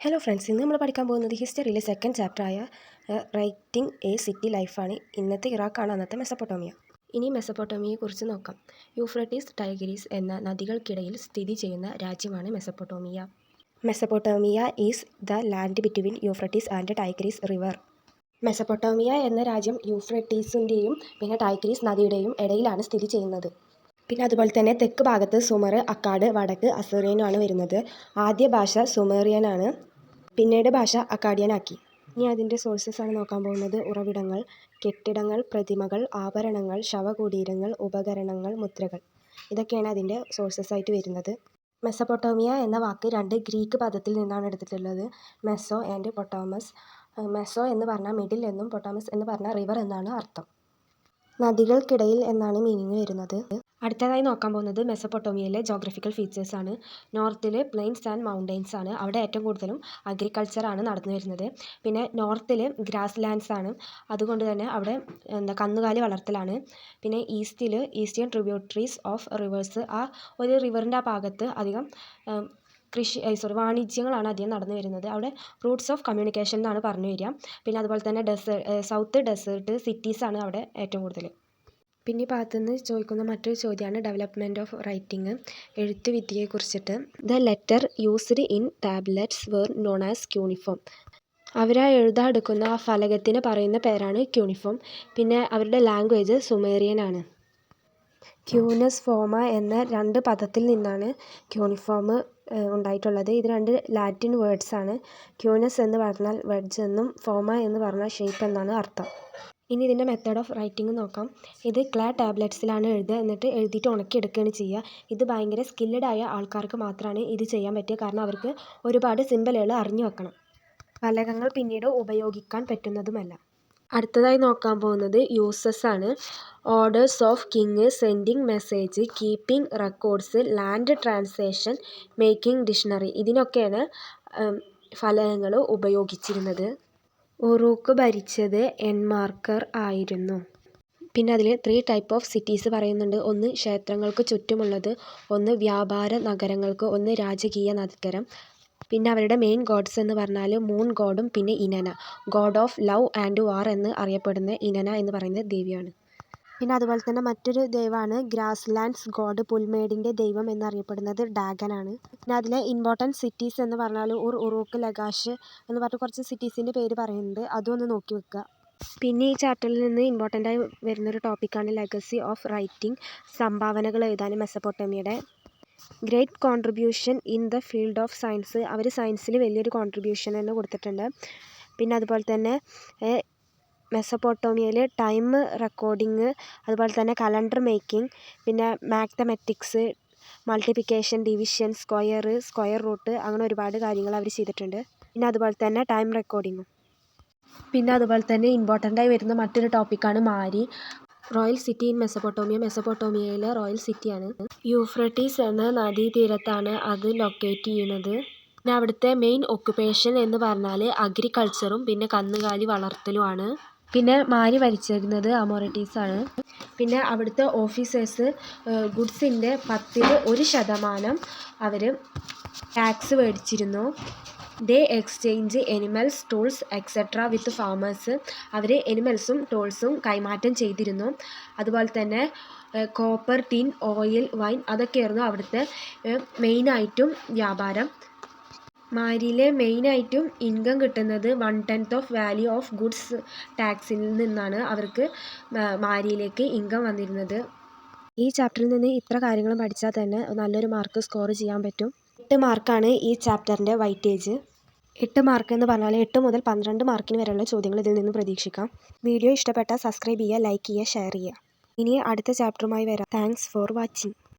Hello friends, ഇന്ന് നമ്മൾ പഠിക്കാൻ പോകുന്നത് ഹിസ്റ്ററിയിലെ സെക്കൻഡ് ചാപ്റ്ററായ റൈറ്റിംഗ് എ സിറ്റി ലൈഫാണ്. ഇന്നത്തെ ഇറാഖാണ്, അന്നത്തെ മെസപ്പൊട്ടോമിയ. ഇനി മെസപ്പൊട്ടോമിയയെക്കുറിച്ച് നോക്കാം. യൂഫ്രട്ടീസ്, ടൈഗ്രീസ് എന്ന നദികൾക്കിടയിൽ സ്ഥിതി ചെയ്യുന്ന രാജ്യമാണ് Mesopotamia. Mesopotamia is the land between Euphrates and Tigris river. Mesopotamia എന്ന രാജ്യം യൂഫ്രട്ടീസിൻ്റെയും പിന്നെ ടൈഗ്രീസ് നദിയുടെയും ഇടയിലാണ് സ്ഥിതി ചെയ്യുന്നത്. പിന്നെ അതുപോലെ തന്നെ തെക്ക് ഭാഗത്ത് സുമർ, അക്കാഡ്, വടക്ക് അസീറിയനുമാണ് വരുന്നത്. ആദ്യ ഭാഷ സുമേറിയനാണ്, പിന്നീട് ഭാഷ അക്കാഡിയനാക്കി. ഇനി അതിൻ്റെ സോഴ്സസ് ആണ് നോക്കാൻ പോകുന്നത്. ഉറവിടങ്ങൾ: കെട്ടിടങ്ങൾ, പ്രതിമകൾ, ആഭരണങ്ങൾ, ശവകുടീരങ്ങൾ, ഉപകരണങ്ങൾ, മുദ്രകൾ. ഇതൊക്കെയാണ് അതിൻ്റെ സോഴ്സസ് ആയിട്ട് വരുന്നത്. മെസപ്പൊട്ടോമിയ എന്ന വാക്ക് രണ്ട് ഗ്രീക്ക് പദത്തിൽ നിന്നാണ് എടുത്തിട്ടുള്ളത്: മെസോ ആൻഡ് പൊട്ടാമസ്. മെസോ എന്ന് പറഞ്ഞാൽ മിഡിൽ എന്നും പൊട്ടാമസ് എന്ന് പറഞ്ഞാൽ റിവർ എന്നാണ് അർത്ഥം. നദികൾക്കിടയിൽ എന്നാണ് മീനിങ് വരുന്നത്. അടുത്തതായി നോക്കാൻ പോകുന്നത് മെസപ്പൊട്ടോമിയയിലെ ജോഗ്രഫിക്കൽ ഫീച്ചേഴ്സ് ആണ്. നോർത്തിൽ പ്ലെയിൻസ് ആൻഡ് മൗണ്ടെയ്ൻസ് ആണ്. അവിടെ ഏറ്റവും കൂടുതലും അഗ്രികൾച്ചറാണ് നടന്നു വരുന്നത്. പിന്നെ നോർത്തിൽ ഗ്രാസ് ലാൻഡ്സ് ആണ്, അതുകൊണ്ട് തന്നെ അവിടെ കന്നുകാലി വളർത്തലാണ്. പിന്നെ ഈസ്റ്റേൺ ട്രിബ്യൂട്ടറീസ് ഓഫ് റിവേഴ്സ്, ആ ഒരു റിവറിൻ്റെ ആ ഭാഗത്ത് അധികം വാണിജ്യങ്ങളാണ് അധികം നടന്നു വരുന്നത്. അവിടെ റൂട്ട്സ് ഓഫ് കമ്മ്യൂണിക്കേഷൻ എന്നാണ് പറഞ്ഞു വരിക. പിന്നെ അതുപോലെ തന്നെ സൗത്ത് ഡെസേർട്ട് സിറ്റീസാണ് അവിടെ ഏറ്റവും കൂടുതൽ. പിന്നെ ഈ ഭാഗത്തുനിന്ന് ചോദിക്കുന്ന മറ്റൊരു ചോദ്യമാണ് ഡെവലപ്മെൻറ്റ് ഓഫ് റൈറ്റിംഗ്, എഴുത്തുവിദ്യയെക്കുറിച്ചിട്ട്. The letter used in tablets were known as cuneiform. അവരാ എഴുതാടുക്കുന്ന ആ ഫലകത്തിന് പറയുന്ന പേരാണ് ക്യൂണിഫോം. പിന്നെ അവരുടെ ലാംഗ്വേജ് സുമേറിയൻ ആണ്. ക്യൂനസ് ഫോമ എന്ന രണ്ട് പദത്തിൽ നിന്നാണ് ക്യൂണിഫോം ഉണ്ടായിട്ടുള്ളത്. ഇത് രണ്ട് ലാറ്റിൻ വേർഡ്സ് ആണ്. ക്യൂനസ് എന്ന് പറഞ്ഞാൽ വെഡ്ജ് എന്നും ഫോമ എന്ന് പറഞ്ഞാൽ ഷേപ്പ് എന്നാണ് അർത്ഥം. ഇനി ഇതിൻ്റെ മെത്തേഡ് ഓഫ് റൈറ്റിംഗ് നോക്കാം. ഇത് ക്ലേ ടാബ്ലറ്റ്സിലാണ് എഴുതുക, എന്നിട്ട് എഴുതിയിട്ട് ഉണക്കിയെടുക്കുകയാണ് ചെയ്യുക. ഇത് ഭയങ്കര സ്കില്ലഡ് ആയ ആൾക്കാർക്ക് മാത്രമാണ് ഇത് ചെയ്യാൻ പറ്റുക, കാരണം അവർക്ക് ഒരുപാട് സിമ്പലുകൾ അറിഞ്ഞു വെക്കണം. ഫലകങ്ങൾ പിന്നീട് ഉപയോഗിക്കാൻ പറ്റുന്നതുമല്ല. അടുത്തതായി നോക്കാൻ പോകുന്നത് യൂസസ് ആണ്. Orders of king, sending message, keeping records, land transaction, making dictionary. ഇതിനൊക്കെയാണ് ഫലകങ്ങൾ ഉപയോഗിച്ചിരുന്നത്. ഉറൂക്ക് ഭരിച്ചത് എൻമാർക്കർ ആയിരുന്നു. പിന്നെ അതിൽ 3 ടൈപ്പ് ഓഫ് സിറ്റീസ് പറയുന്നുണ്ട്. ഒന്ന് ക്ഷേത്രങ്ങൾക്ക് ചുറ്റുമുള്ളത്, ഒന്ന് വ്യാപാര നഗരങ്ങൾക്ക്, ഒന്ന് രാജകീയ നഗരം. പിന്നെ അവരുടെ മെയിൻ ഗോഡ്സ് എന്ന് പറഞ്ഞാൽ മൂൺ ഗോഡും പിന്നെ ഇനന, ഗോഡ് ഓഫ് ലവ് ആൻഡ് വാർ എന്ന് അറിയപ്പെടുന്ന ഇനന എന്ന് പറയുന്ന ദേവിയാണ്. പിന്നെ അതുപോലെ തന്നെ മറ്റൊരു ദൈവമാണ് ഗ്രാസ് ലാൻഡ്സ് ഗോഡ്, പുൽമേടിൻ്റെ ദൈവം എന്നറിയപ്പെടുന്നത് ഡാഗനാണ്. പിന്നെ അതിലെ ഇമ്പോർട്ടൻറ്റ് സിറ്റീസ് എന്ന് പറഞ്ഞാൽ ഉറൂക്ക്, ലഗാഷ് എന്ന് പറഞ്ഞിട്ട് കുറച്ച് സിറ്റീസിൻ്റെ പേര് പറയുന്നുണ്ട്, അതും ഒന്ന് നോക്കി വെക്കുക. പിന്നെ ഈ ചാപ്റ്ററിൽ നിന്ന് ഇമ്പോർട്ടൻ്റ് ആയി വരുന്നൊരു ടോപ്പിക്കാണ് ലെഗസി ഓഫ് റൈറ്റിംഗ്, സംഭാവനകൾ എഴുതാൻ മെസപ്പൊട്ടോമിയയുടെ. Great contribution in the field of science, അവർ സയൻസിൽ വലിയൊരു കോൺട്രിബ്യൂഷൻ തന്നെ കൊടുത്തിട്ടുണ്ട്. പിന്നെ അതുപോലെ തന്നെ മെസപ്പൊട്ടോമിയയിൽ ടൈം റെക്കോർഡിങ്, അതുപോലെ തന്നെ കലണ്ടർ മേക്കിംഗ്, പിന്നെ mathematics, multiplication, division, square root, അങ്ങനെ ഒരുപാട് കാര്യങ്ങൾ അവർ ചെയ്തിട്ടുണ്ട്. പിന്നെ അതുപോലെ തന്നെ ടൈം റെക്കോർഡിങ്ങും. പിന്നെ അതുപോലെ തന്നെ ഇമ്പോർട്ടൻ്റായി വരുന്ന മറ്റൊരു ടോപ്പിക്കാണ് Mari, royal city in Mesopotamia. മെസപ്പൊട്ടോമിയയിലെ റോയൽ സിറ്റിയാണ്. യൂഫ്രട്ടീസ് എന്ന നദീതീരത്താണ് അത് ലൊക്കേറ്റ് ചെയ്യുന്നത്. പിന്നെ അവിടുത്തെ മെയിൻ ഒക്കുപേഷൻ എന്ന് പറഞ്ഞാൽ അഗ്രികൾച്ചറും പിന്നെ കന്നുകാലി വളർത്തലുമാണ്. പിന്നെ മാരി ഭരിച്ചിരുന്നത് അമോറിറ്റീസാണ്. പിന്നെ അവിടുത്തെ ഓഫീസേഴ്സ് ഗുഡ്സിൻ്റെ 10% അവർ ടാക്സ് മേടിച്ചിരുന്നു. ദേ എക്സ്ചേഞ്ച് എനിമൽസ്, ടൂൾസ് എക്സെട്ര വിത്ത് ഫാമേഴ്സ്. അവർ എനിമൽസും ടൂൾസും കൈമാറ്റം ചെയ്തിരുന്നു. അതുപോലെ തന്നെ കോപ്പർ, ടിൻ, ഓയിൽ, വൈൻ, അതൊക്കെയായിരുന്നു അവിടുത്തെ മെയിനായിട്ടും വ്യാപാരം. മാരിയിലെ മെയിനായിട്ടും ഇൻകം കിട്ടുന്നത് 1/10 ഓഫ് വാല്യൂ ഓഫ് ഗുഡ്സ് ടാക്സിൽ നിന്നാണ് അവർക്ക് മാരിയിലേക്ക് ഇൻകം വന്നിരുന്നത്. ഈ ചാപ്റ്ററിൽ നിന്ന് ഇത്ര കാര്യങ്ങളും പഠിച്ചാൽ തന്നെ നല്ലൊരു മാർക്ക് സ്കോർ ചെയ്യാൻ പറ്റും. 8 മാർക്കാണ് ഈ ചാപ്റ്ററിൻ്റെ വൈറ്റേജ്. 8 മാർക്ക് എന്ന് പറഞ്ഞാൽ 8 മുതൽ 12 മാർക്കിന് വരെയുള്ള ചോദ്യങ്ങൾ ഇതിൽ നിന്ന് പ്രതീക്ഷിക്കാം. വീഡിയോ ഇഷ്ടപ്പെട്ടാൽ സബ്സ്ക്രൈബ് ചെയ്യുക, ലൈക്ക് ചെയ്യുക, ഷെയർ ചെയ്യുക. ഇനി അടുത്ത ചാപ്റ്ററുമായി വരാം. Thanks for watching.